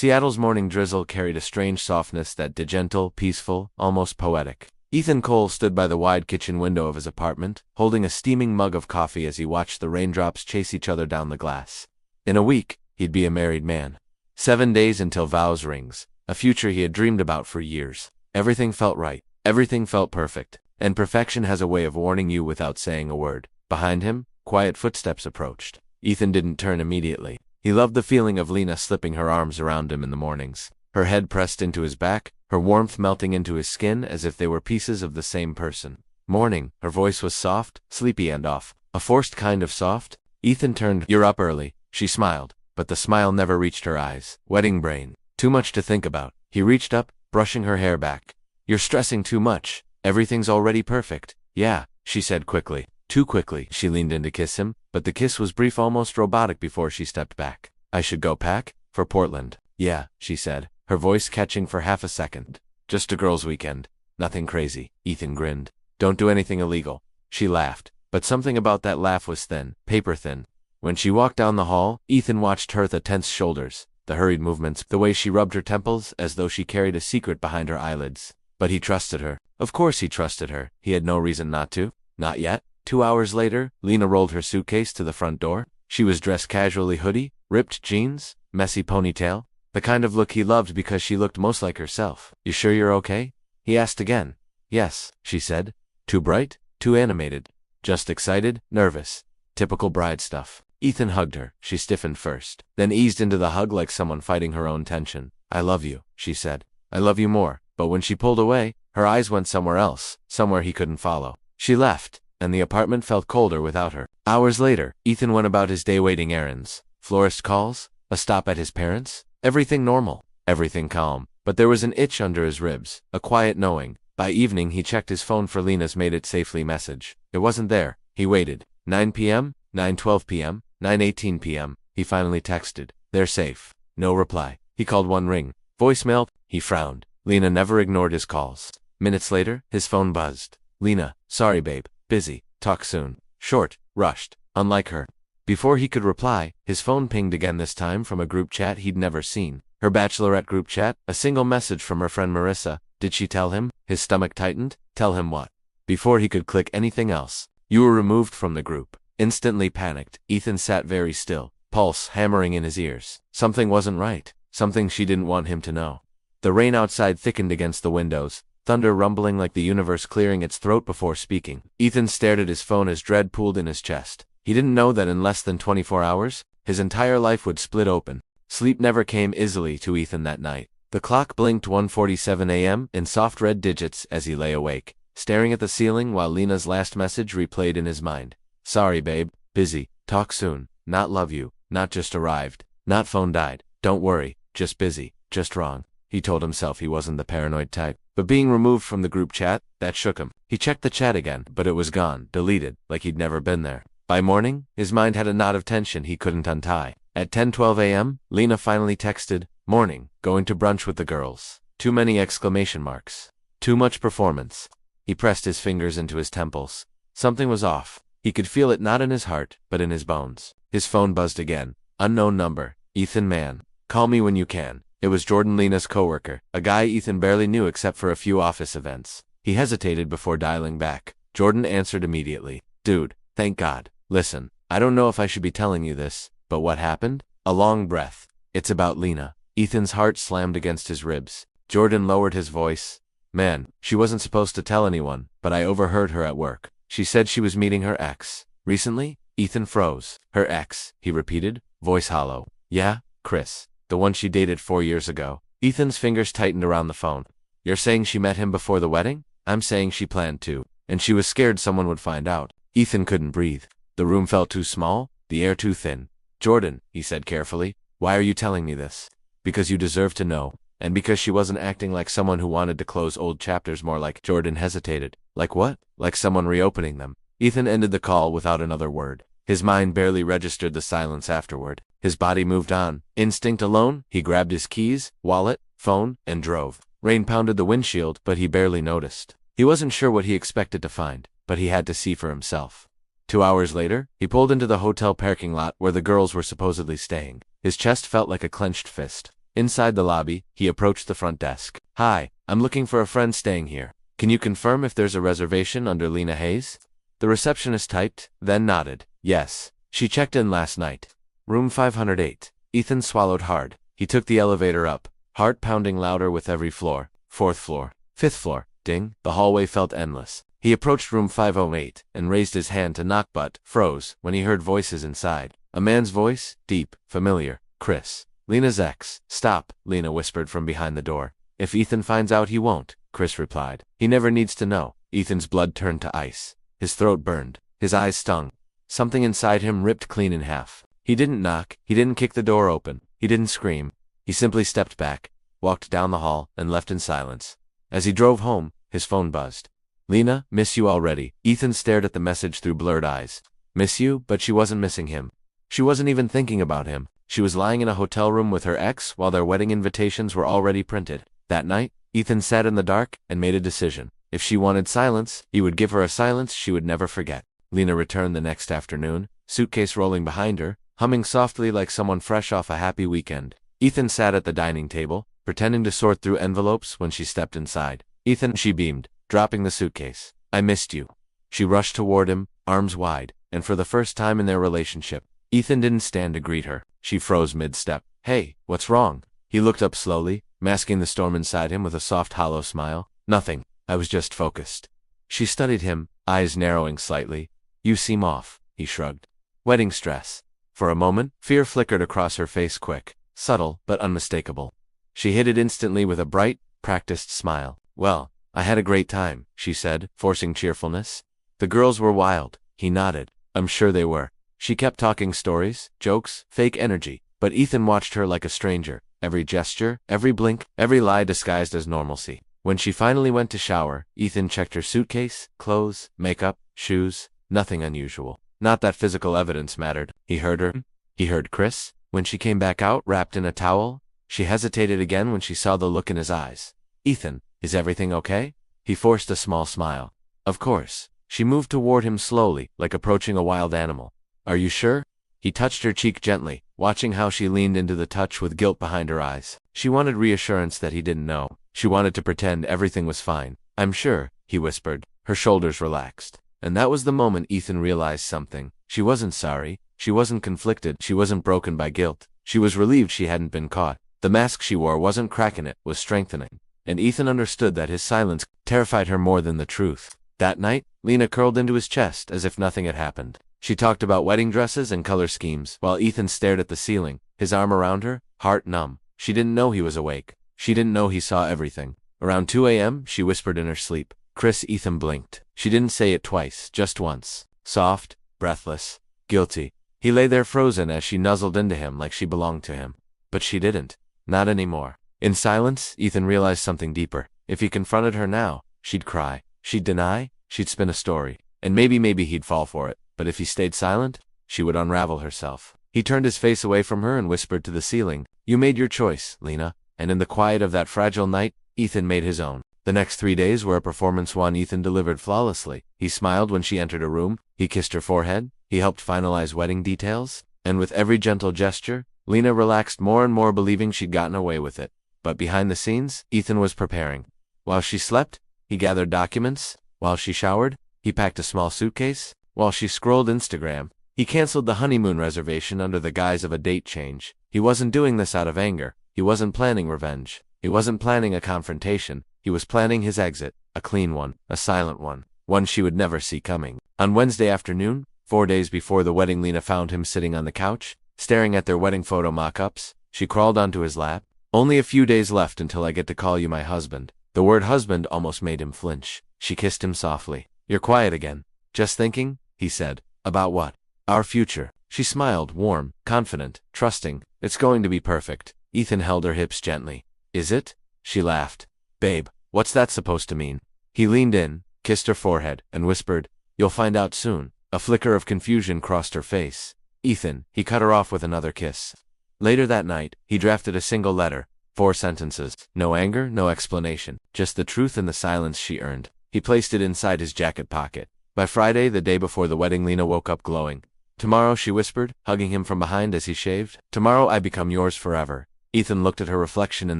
Seattle's morning drizzle carried a strange softness that did gentle, peaceful, almost poetic. Ethan Cole stood by the wide kitchen window of his apartment, holding a steaming mug of coffee as he watched the raindrops chase each other down the glass. In a week, he'd be a married man. 7 days until vows rings, a future he had dreamed about for years. Everything felt right. Everything felt perfect. And perfection has a way of warning you without saying a word. Behind him, quiet footsteps approached. Ethan didn't turn immediately. He loved the feeling of Lena slipping her arms around him in the mornings, her head pressed into his back, her warmth melting into his skin as if they were pieces of the same person. Morning, her voice was soft, sleepy and off, a forced kind of soft. Ethan turned. "You're up early," she smiled, but the smile never reached her eyes. Wedding brain. Too much to think about. He reached up, brushing her hair back. "You're stressing too much. Everything's already perfect." "Yeah," she said quickly. Too quickly. She leaned in to kiss him, but the kiss was brief, almost robotic before she stepped back. "I should go pack? For Portland." "Yeah," she said, her voice catching for half a second. "Just a girls' weekend. Nothing crazy." Ethan grinned. "Don't do anything illegal." She laughed, but something about that laugh was thin, paper thin. When she walked down the hall, Ethan watched her, the tense shoulders, the hurried movements, the way she rubbed her temples as though she carried a secret behind her eyelids. But he trusted her. Of course he trusted her. He had no reason not to. Not yet. 2 hours later, Lena rolled her suitcase to the front door. She was dressed casually, hoodie, ripped jeans, messy ponytail, the kind of look he loved because she looked most like herself. "You sure you're okay?" he asked again. "Yes," she said. "Too bright? Too animated?" "Just excited, nervous. Typical bride stuff." Ethan hugged her. She stiffened first, then eased into the hug like someone fighting her own tension. "I love you," she said. "I love you more." But when she pulled away, her eyes went somewhere else, somewhere he couldn't follow. She left, and the apartment felt colder without her. Hours later, Ethan went about his day waiting errands. Florist calls, a stop at his parents'. Everything normal, everything calm. But there was an itch under his ribs, a quiet knowing. By evening he checked his phone for Lena's "made it safely" message. It wasn't there. He waited. 9 p.m., 9:12 p.m., 9:18 p.m. He finally texted, "They're safe." No reply. He called one ring. Voicemail. He frowned. Lena never ignored his calls. Minutes later, his phone buzzed. "Lena, sorry babe, busy, talk soon." Short, rushed, unlike her. Before he could reply, his phone pinged again, this time from a group chat he'd never seen. Her bachelorette group chat, a single message from her friend Marissa. Did she tell him? His stomach tightened. Tell him what? Before he could click anything else, "You were removed from the group." Instantly panicked, Ethan sat very still, pulse hammering in his ears. Something wasn't right. Something she didn't want him to know. The rain outside thickened against the windows, thunder rumbling like the universe clearing its throat before speaking. Ethan stared at his phone as dread pooled in his chest. He didn't know that in less than 24 hours, his entire life would split open. Sleep never came easily to Ethan that night. The clock blinked 1:47 a.m. in soft red digits as he lay awake, staring at the ceiling while Lena's last message replayed in his mind. "Sorry babe, busy, talk soon, not love you, not just arrived, not phone died, don't worry, just busy, just wrong." He told himself he wasn't the paranoid type. But being removed from the group chat, that shook him. He checked the chat again, but it was gone, deleted, like he'd never been there. By morning, his mind had a knot of tension he couldn't untie. At 10:12 a.m., Lena finally texted, "Morning, going to brunch with the girls." Too many exclamation marks. Too much performance. He pressed his fingers into his temples. Something was off. He could feel it not in his heart, but in his bones. His phone buzzed again. Unknown number. "Ethan man. Call me when you can." It was Jordan, Lena's coworker, a guy Ethan barely knew except for a few office events. He hesitated before dialing back. Jordan answered immediately. "Dude, thank God. Listen, I don't know if I should be telling you this, but what happened?" A long breath. "It's about Lena." Ethan's heart slammed against his ribs. Jordan lowered his voice. "Man, she wasn't supposed to tell anyone, but I overheard her at work. She said she was meeting her ex. Recently?" Ethan froze. "Her ex," he repeated, voice hollow. "Yeah, Chris. The one she dated 4 years ago." Ethan's fingers tightened around the phone. "You're saying she met him before the wedding?" "I'm saying she planned to. And she was scared someone would find out." Ethan couldn't breathe. The room felt too small, the air too thin. "Jordan," he said carefully, "why are you telling me this?" "Because you deserve to know. And because she wasn't acting like someone who wanted to close old chapters, more like—" Jordan hesitated. "Like what?" "Like someone reopening them." Ethan ended the call without another word. His mind barely registered the silence afterward. His body moved on. Instinct alone, he grabbed his keys, wallet, phone, and drove. Rain pounded the windshield, but he barely noticed. He wasn't sure what he expected to find, but he had to see for himself. 2 hours later, he pulled into the hotel parking lot where the girls were supposedly staying. His chest felt like a clenched fist. Inside the lobby, he approached the front desk. "Hi, I'm looking for a friend staying here. Can you confirm if there's a reservation under Lena Hayes?" The receptionist typed, then nodded. "Yes. She checked in last night. Room 508. Ethan swallowed hard. He took the elevator up, heart pounding louder with every floor. 4th floor. 5th floor. Ding. The hallway felt endless. He approached room 508 and raised his hand to knock but froze when he heard voices inside. A man's voice, deep, familiar. Chris. Lena's ex. "Stop," Lena whispered from behind the door. "If Ethan finds out, he won't," Chris replied. "He never needs to know." Ethan's blood turned to ice. His throat burned. His eyes stung. Something inside him ripped clean in half. He didn't knock. He didn't kick the door open. He didn't scream. He simply stepped back, walked down the hall, and left in silence. As he drove home, his phone buzzed. "Lena, miss you already." Ethan stared at the message through blurred eyes. Miss you? But she wasn't missing him. She wasn't even thinking about him. She was lying in a hotel room with her ex while their wedding invitations were already printed. That night, Ethan sat in the dark and made a decision. If she wanted silence, he would give her a silence she would never forget. Lena returned the next afternoon, suitcase rolling behind her, humming softly like someone fresh off a happy weekend. Ethan sat at the dining table, pretending to sort through envelopes when she stepped inside. "Ethan," she beamed, dropping the suitcase. "I missed you." She rushed toward him, arms wide, and for the first time in their relationship, Ethan didn't stand to greet her. She froze mid-step. "Hey, what's wrong?" He looked up slowly, masking the storm inside him with a soft, hollow smile. "Nothing. I was just focused." She studied him, eyes narrowing slightly. "You seem off," he shrugged. "Wedding stress." For a moment, fear flickered across her face, quick, subtle, but unmistakable. She hid it instantly with a bright, practiced smile. "Well, I had a great time," she said, forcing cheerfulness. "The girls were wild." He nodded. "I'm sure they were." She kept talking stories, jokes, fake energy, but Ethan watched her like a stranger. Every gesture, every blink, every lie disguised as normalcy. When she finally went to shower, Ethan checked her suitcase, clothes, makeup, shoes. Nothing unusual. Not that physical evidence mattered. He heard her. He heard Chris. When she came back out, wrapped in a towel, she hesitated again when she saw the look in his eyes. "Ethan, is everything okay?" He forced a small smile. "Of course." She moved toward him slowly, like approaching a wild animal. "Are you sure?" He touched her cheek gently, watching how she leaned into the touch with guilt behind her eyes. She wanted reassurance that he didn't know. She wanted to pretend everything was fine. "I'm sure," he whispered. Her shoulders relaxed. And that was the moment Ethan realized something. She wasn't sorry. She wasn't conflicted. She wasn't broken by guilt. She was relieved she hadn't been caught. The mask she wore wasn't cracking it, was strengthening. And Ethan understood that his silence terrified her more than the truth. That night, Lena curled into his chest as if nothing had happened. She talked about wedding dresses and color schemes, while Ethan stared at the ceiling, his arm around her, heart numb. She didn't know he was awake. She didn't know he saw everything. Around 2 a.m., she whispered in her sleep. "Chris." Ethan blinked. She didn't say it twice, just once. Soft, breathless, guilty. He lay there frozen as she nuzzled into him like she belonged to him. But she didn't. Not anymore. In silence, Ethan realized something deeper. If he confronted her now, she'd cry. She'd deny. She'd spin a story. And maybe he'd fall for it. But if he stayed silent, she would unravel herself. He turned his face away from her and whispered to the ceiling, "You made your choice, Lena." And in the quiet of that fragile night, Ethan made his own. The next 3 days were a performance one Ethan delivered flawlessly. He smiled when she entered a room. He kissed her forehead. He helped finalize wedding details. And with every gentle gesture, Lena relaxed more and more, believing she'd gotten away with it. But behind the scenes, Ethan was preparing. While she slept, he gathered documents. While she showered, he packed a small suitcase. While she scrolled Instagram, he canceled the honeymoon reservation under the guise of a date change. He wasn't doing this out of anger. He wasn't planning revenge. He wasn't planning a confrontation. He was planning his exit, a clean one, a silent one she would never see coming. On Wednesday afternoon, 4 days before the wedding, Lena found him sitting on the couch, staring at their wedding photo mock-ups. She crawled onto his lap. "Only a few days left until I get to call you my husband." The word husband almost made him flinch. She kissed him softly. "You're quiet again." "Just thinking," he said. "About what?" "Our future." She smiled, warm, confident, trusting. "It's going to be perfect." Ethan held her hips gently. "Is it?" She laughed. "Babe, what's that supposed to mean?" He leaned in, kissed her forehead, and whispered, "You'll find out soon." A flicker of confusion crossed her face. "Ethan," he cut her off with another kiss. Later that night, he drafted a single letter, 4 sentences. No anger, no explanation, just the truth and the silence she earned. He placed it inside his jacket pocket. By Friday, the day before the wedding, Lena woke up glowing. "Tomorrow," she whispered, hugging him from behind as he shaved. "Tomorrow I become yours forever." Ethan looked at her reflection in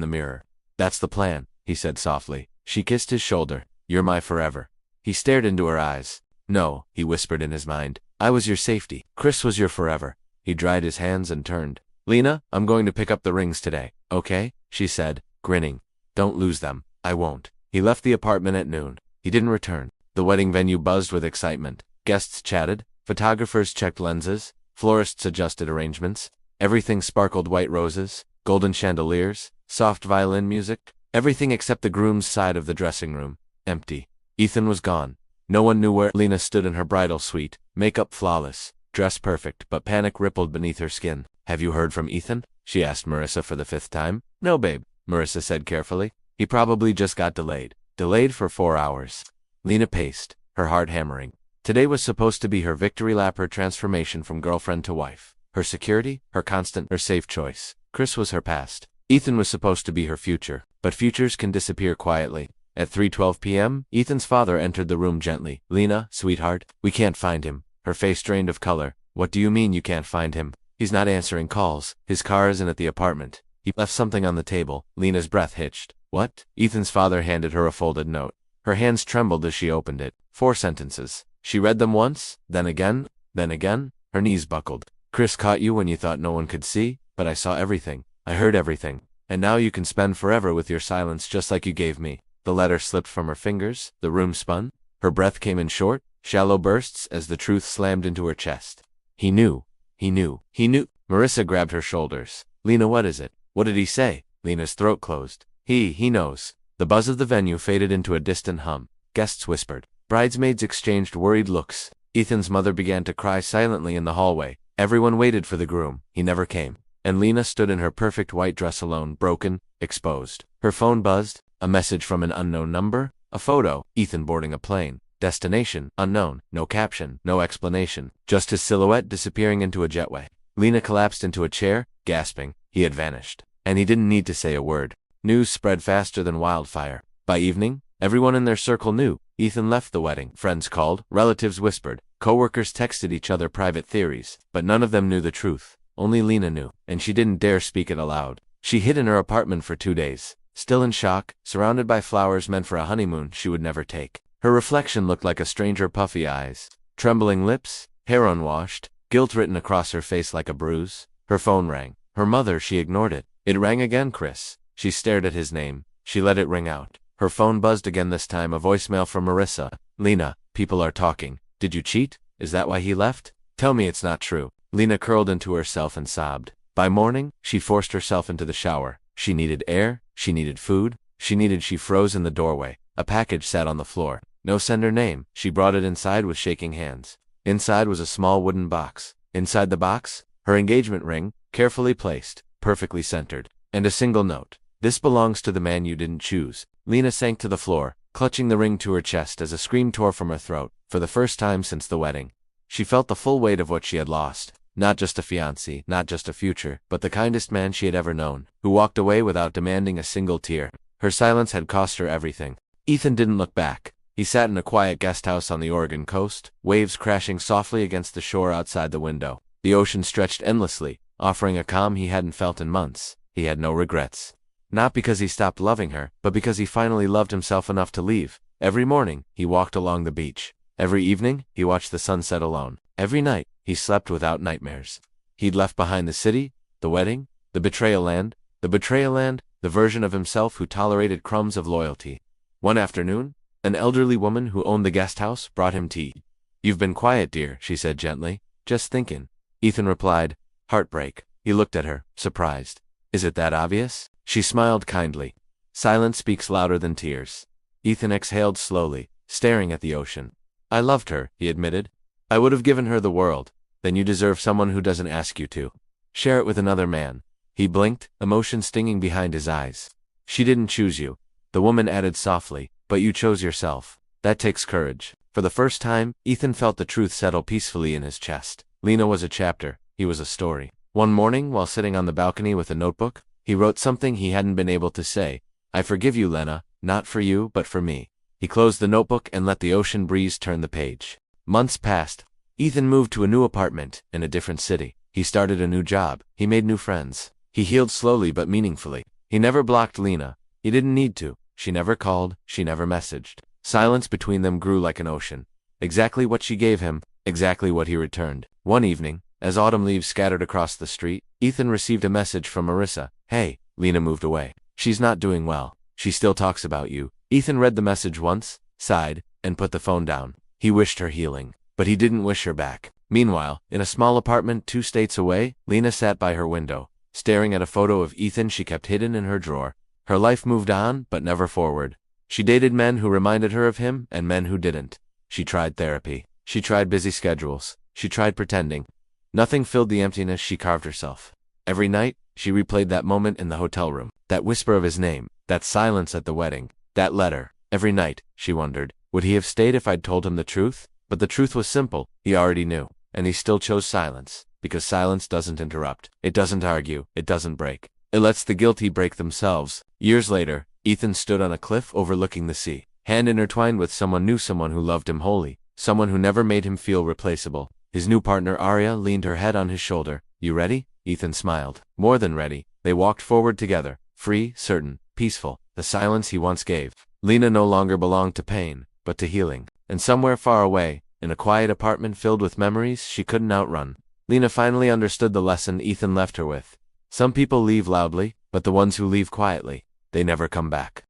the mirror. That's the plan, he said softly. She kissed his shoulder. You're my forever. He stared into her eyes. No, he whispered in his mind. I was your safety. Chris was your forever. He dried his hands and turned. Lena, I'm going to pick up the rings today, okay? She said, grinning. Don't lose them. I won't. He left the apartment at noon. He didn't return. The wedding venue buzzed with excitement. Guests chatted. Photographers checked lenses. Florists adjusted arrangements. Everything sparkled white roses, golden chandeliers, soft violin music. Everything except the groom's side of the dressing room. Empty. Ethan was gone. No one knew where Lena stood in her bridal suite, makeup flawless, dress perfect, but panic rippled beneath her skin. Have you heard from Ethan? She asked Marissa for the 5th time. No, babe, Marissa said carefully. He probably just got delayed. Delayed for 4 hours. Lena paced, her heart hammering. Today was supposed to be her victory lap, her transformation from girlfriend to wife. Her security, her constant, her safe choice. Chris was her past. Ethan was supposed to be her future. But futures can disappear quietly. At 3:12 p.m., Ethan's father entered the room gently. Lena, sweetheart, we can't find him. Her face drained of color. What do you mean you can't find him? He's not answering calls. His car isn't at the apartment. He left something on the table. Lena's breath hitched. What? Ethan's father handed her a folded note. Her hands trembled as she opened it. 4 sentences. She read them once, then again, then again. Her knees buckled. Chris caught you when you thought no one could see, but I saw everything. I heard everything. And now you can spend forever with your silence just like you gave me. The letter slipped from her fingers. The room spun. Her breath came in short, shallow bursts as the truth slammed into her chest. He knew. He knew. He knew. Marissa grabbed her shoulders. Lena, what is it? What did he say? Lena's throat closed. He knows. The buzz of the venue faded into a distant hum. Guests whispered. Bridesmaids exchanged worried looks. Ethan's mother began to cry silently in the hallway. Everyone waited for the groom. He never came. And Lena stood in her perfect white dress alone, broken, exposed. Her phone buzzed. A message from an unknown number. A photo. Ethan boarding a plane. Destination, unknown. No caption, no explanation. Just his silhouette disappearing into a jetway. Lena collapsed into a chair, gasping. He had vanished. And he didn't need to say a word. News spread faster than wildfire. By evening, everyone in their circle knew. Ethan left the wedding. Friends called, relatives whispered, coworkers texted each other private theories, but none of them knew the truth. Only Lena knew, and she didn't dare speak it aloud. She hid in her apartment for 2 days, still in shock, surrounded by flowers meant for a honeymoon she would never take. Her reflection looked like a stranger, puffy eyes, trembling lips, hair unwashed, guilt written across her face like a bruise. Her phone rang. Her mother, she ignored it. It rang again, Chris. She stared at his name. She let it ring out. Her phone buzzed again, this time a voicemail from Marissa. Lena, people are talking. Did you cheat? Is that why he left? Tell me it's not true. Lena curled into herself and sobbed. By morning, she forced herself into the shower. She needed air. She needed food. She froze in the doorway. A package sat on the floor. No sender name. She brought it inside with shaking hands. Inside was a small wooden box. Inside the box, her engagement ring, carefully placed, perfectly centered, and a single note. This belongs to the man you didn't choose. Lena sank to the floor, clutching the ring to her chest as a scream tore from her throat. For the first time since the wedding, she felt the full weight of what she had lost. Not just a fiancé, not just a future, but the kindest man she had ever known, who walked away without demanding a single tear. Her silence had cost her everything. Ethan didn't look back. He sat in a quiet guest house on the Oregon coast, waves crashing softly against the shore outside the window. The ocean stretched endlessly, offering a calm he hadn't felt in months. He had no regrets. Not because he stopped loving her, but because he finally loved himself enough to leave. Every morning, he walked along the beach. Every evening, he watched the sunset alone. Every night, he slept without nightmares. He'd left behind the city, the wedding, the betrayal land, the version of himself who tolerated crumbs of loyalty. One afternoon, an elderly woman who owned the guest house brought him tea. You've been quiet, dear, she said gently. Just thinking. Ethan replied, heartbreak. He looked at her, surprised. Is it that obvious? She smiled kindly. Silence speaks louder than tears. Ethan exhaled slowly, staring at the ocean. I loved her, he admitted. I would have given her the world. Then you deserve someone who doesn't ask you to. Share it with another man. He blinked, emotion stinging behind his eyes. She didn't choose you. The woman added softly, but you chose yourself. That takes courage. For the first time, Ethan felt the truth settle peacefully in his chest. Lena was a chapter. He was a story. One morning, while sitting on the balcony with a notebook, he wrote something he hadn't been able to say. I forgive you, Lena, not for you, but for me. He closed the notebook and let the ocean breeze turn the page. Months passed. Ethan moved to a new apartment in a different city. He started a new job. He made new friends. He healed slowly but meaningfully. He never blocked Lena. He didn't need to. She never called, she never messaged. Silence between them grew like an ocean. Exactly what she gave him, exactly what he returned. One evening, as autumn leaves scattered across the street, Ethan received a message from Marissa. Hey, Lena moved away. She's not doing well. She still talks about you. Ethan read the message once, sighed, and put the phone down. He wished her healing, but he didn't wish her back. Meanwhile, in a small apartment 2 states away, Lena sat by her window, staring at a photo of Ethan she kept hidden in her drawer. Her life moved on, but never forward. She dated men who reminded her of him and men who didn't. She tried therapy. She tried busy schedules. She tried pretending. Nothing filled the emptiness she carved herself. Every night, she replayed that moment in the hotel room, that whisper of his name, that silence at the wedding, that letter. Every night, she wondered, would he have stayed if I'd told him the truth? But the truth was simple. He already knew. And he still chose silence, because silence doesn't interrupt. It doesn't argue. It doesn't break. It lets the guilty break themselves. Years later, Ethan stood on a cliff overlooking the sea, hand intertwined with someone new, someone who loved him wholly, someone who never made him feel replaceable. His new partner Arya leaned her head on his shoulder. You ready? Ethan smiled. More than ready. They walked forward together, free, certain, peaceful, the silence he once gave. Lena no longer belonged to pain, but to healing. And somewhere far away, in a quiet apartment filled with memories she couldn't outrun, Lena finally understood the lesson Ethan left her with. Some people leave loudly, but the ones who leave quietly, they never come back.